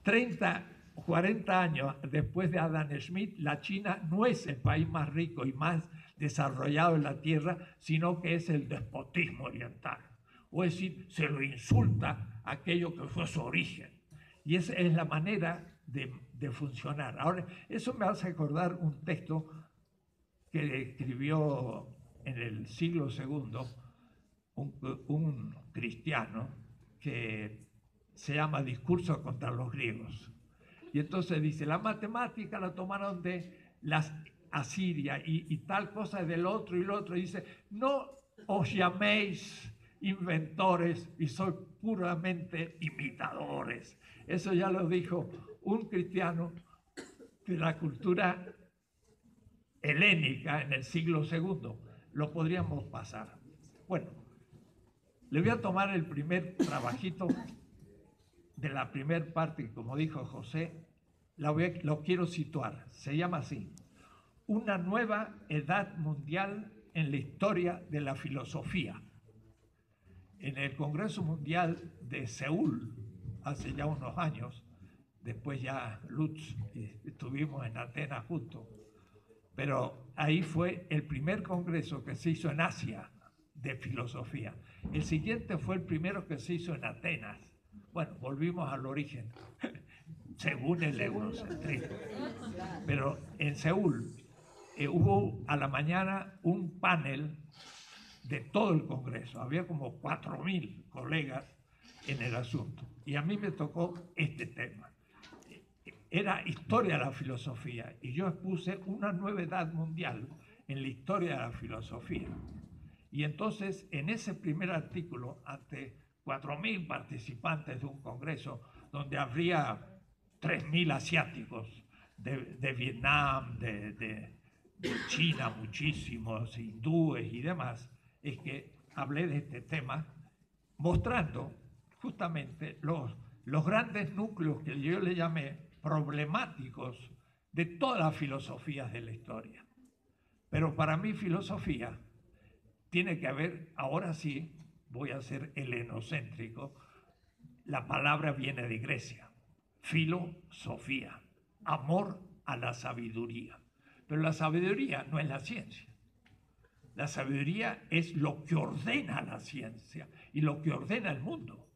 30 o 40 años después de Adam Smith, la China no es el país más rico y más desarrollado en la Tierra, sino que es el despotismo oriental. O es decir, se lo insulta aquello que fue su origen. Y esa es la manera de funcionar. Ahora, eso me hace acordar un texto que escribió en el siglo II un cristiano que se llama Discurso contra los griegos. Y entonces dice, la matemática la tomaron de las Asiria y tal cosa del otro y lo otro. Y dice, no os llaméis inventores y sois puramente imitadores. Eso ya lo dijo un cristiano de la cultura helénica en el siglo II. Lo podríamos pasar. Bueno, le voy a tomar el primer trabajito de la primera parte, como dijo José, lo quiero situar. Se llama así: una nueva edad mundial en la historia de la filosofía. En el Congreso Mundial de Seúl, hace ya unos años, después ya Lutz, estuvimos en Atenas juntos, pero ahí fue el primer congreso que se hizo en Asia de filosofía. El siguiente fue el primero que se hizo en Atenas. Bueno, volvimos al origen, según el eurocentrismo. Pero en Seúl hubo a la mañana un panel de todo el Congreso. Había como 4.000 colegas en el asunto. Y a mí me tocó este tema. Era historia de la filosofía. Y yo expuse una nueva edad mundial en la historia de la filosofía. Y entonces, en ese primer artículo, ante 4.000 participantes de un congreso, donde habría 3.000 asiáticos, de Vietnam, de China, muchísimos hindúes y demás, es que hablé de este tema, mostrando justamente los grandes núcleos que yo le llamé problemáticos de todas las filosofías de la historia. Pero para mí filosofía tiene que haber, ahora sí, voy a ser helenocéntrico, la palabra viene de Grecia, filosofía, amor a la sabiduría. Pero la sabiduría no es la ciencia. La sabiduría es lo que ordena la ciencia y lo que ordena el mundo.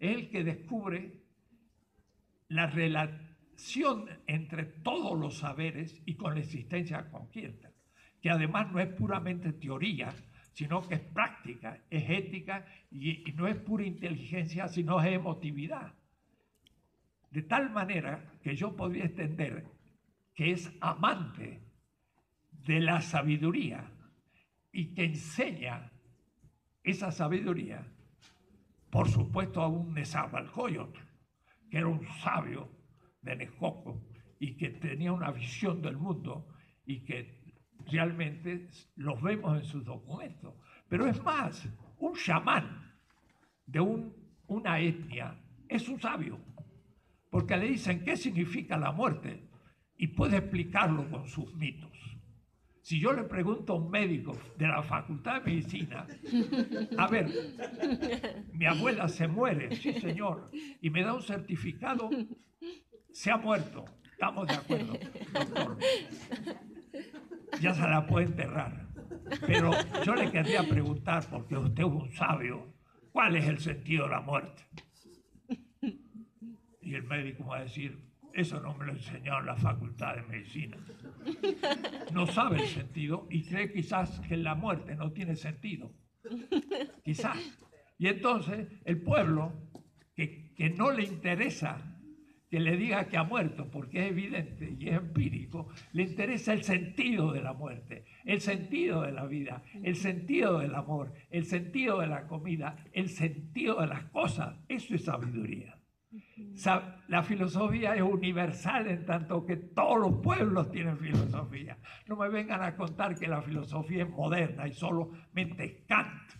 Es el que descubre la relación entre todos los saberes y con la existencia concreta, que además no es puramente teoría, sino que es práctica, es ética y no es pura inteligencia, sino es emotividad. De tal manera que yo podría entender que es amante de la sabiduría y que enseña esa sabiduría, por supuesto, a un Nezahualcóyotl, que era un sabio de Texcoco y que tenía una visión del mundo y que realmente los vemos en sus documentos. Pero es más, un chamán de una etnia es un sabio, porque le dicen qué significa la muerte y puede explicarlo con sus mitos. Si yo le pregunto a un médico de la Facultad de Medicina, a ver, mi abuela se muere, sí señor, y me da un certificado, se ha muerto, estamos de acuerdo, doctor, ya se la puede enterrar. Pero yo le querría preguntar, porque usted es un sabio, ¿cuál es el sentido de la muerte? Y el médico va a decir, eso no me lo enseñó en la Facultad de Medicina. No sabe el sentido y cree quizás que la muerte no tiene sentido. Quizás. Y entonces el pueblo, que no le interesa que le diga que ha muerto, porque es evidente y es empírico, le interesa el sentido de la muerte, el sentido de la vida, el sentido del amor, el sentido de la comida, el sentido de las cosas. Eso es sabiduría. La filosofía es universal en tanto que todos los pueblos tienen filosofía. No me vengan a contar que la filosofía es moderna y solamente es Kant.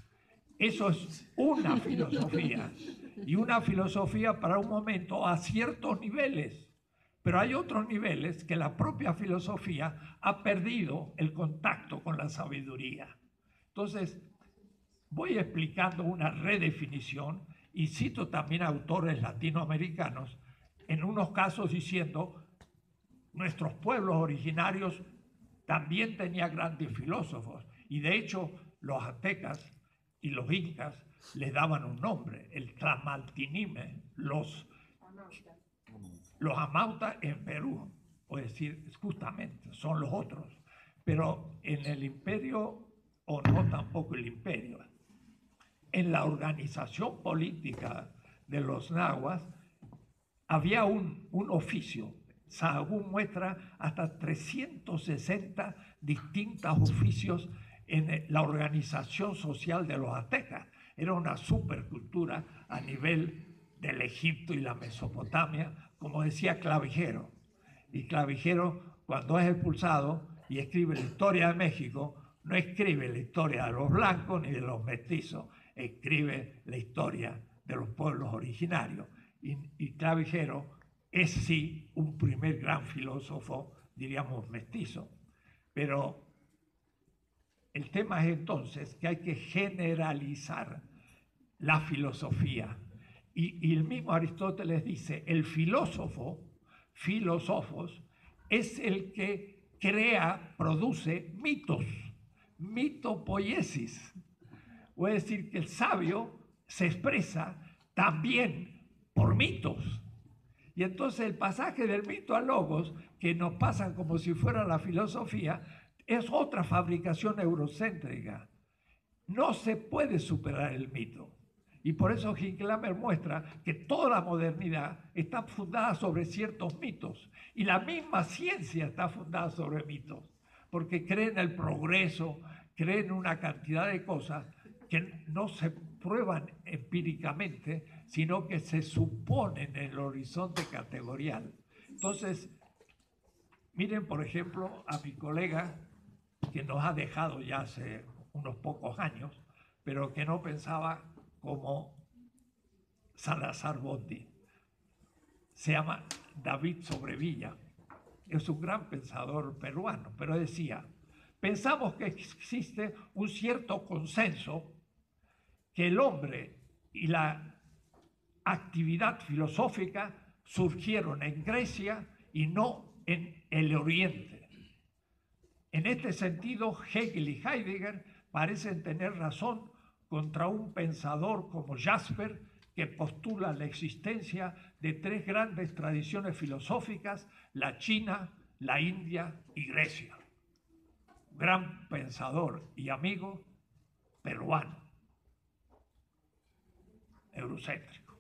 Eso es una filosofía, y una filosofía para un momento a ciertos niveles. Pero hay otros niveles que la propia filosofía ha perdido el contacto con la sabiduría. Entonces, voy explicando una redefinición y cito también autores latinoamericanos en unos casos diciendo, nuestros pueblos originarios también tenían grandes filósofos, y de hecho los aztecas y los incas les daban un nombre, el Tlamaltinime, los amautas en Perú, es decir, justamente son los otros, pero en el imperio, o no tampoco el imperio, en la organización política de los nahuas había un oficio. Sahagún muestra hasta 360 distintos oficios en la organización social de los aztecas. Era una supercultura a nivel del Egipto y la Mesopotamia, como decía Clavijero. Y Clavijero, cuando es expulsado y escribe la historia de México, no escribe la historia de los blancos ni de los mestizos, escribe la historia de los pueblos originarios. Y Clavijero es sí un primer gran filósofo, diríamos mestizo. Pero el tema es entonces que hay que generalizar la filosofía. Y el mismo Aristóteles dice, el filósofos, es el que crea, produce mitos, mitopoiesis. Es decir, que el sabio se expresa también por mitos. Y entonces el pasaje del mito al logos, que nos pasan como si fuera la filosofía, es otra fabricación eurocéntrica. No se puede superar el mito. Y por eso Hincklamer muestra que toda la modernidad está fundada sobre ciertos mitos. Y la misma ciencia está fundada sobre mitos. Porque cree en el progreso, cree en una cantidad de cosas que no se prueban empíricamente, sino que se suponen en el horizonte categorial. Entonces, miren, por ejemplo, a mi colega, que nos ha dejado ya hace unos pocos años, pero que no pensaba como Salazar Bondi. Se llama David Sobrevilla. Es un gran pensador peruano, pero decía, pensamos que existe un cierto consenso que el hombre y la actividad filosófica surgieron en Grecia y no en el Oriente. En este sentido, Hegel y Heidegger parecen tener razón contra un pensador como Jasper, que postula la existencia de tres grandes tradiciones filosóficas, la China, la India y Grecia. Gran pensador y amigo peruano, eurocéntrico.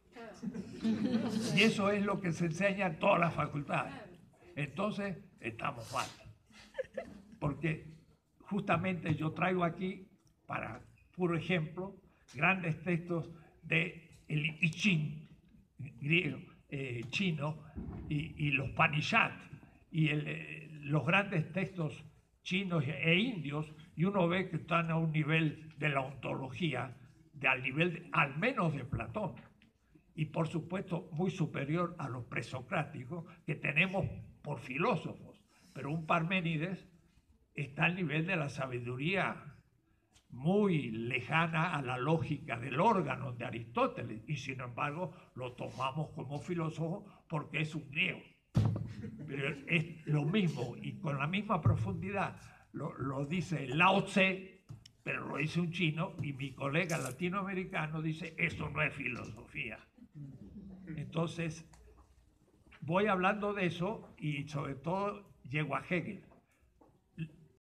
Y eso es lo que se enseña en todas las facultades. Entonces, estamos mal. Porque justamente yo traigo aquí, para puro ejemplo, grandes textos de el I Ching, griego, chino, y los Upanishad, y los grandes textos chinos e indios, y uno ve que están a un nivel de la ontología, al nivel al menos de Platón, y por supuesto muy superior a los presocráticos que tenemos por filósofos, pero un Parménides está al nivel de la sabiduría muy lejana a la lógica del órgano de Aristóteles, y sin embargo lo tomamos como filósofo porque es un griego. Pero es lo mismo y con la misma profundidad lo dice Lao Tse, pero lo dice un chino, y mi colega latinoamericano dice, eso no es filosofía. Entonces, voy hablando de eso y sobre todo llego a Hegel.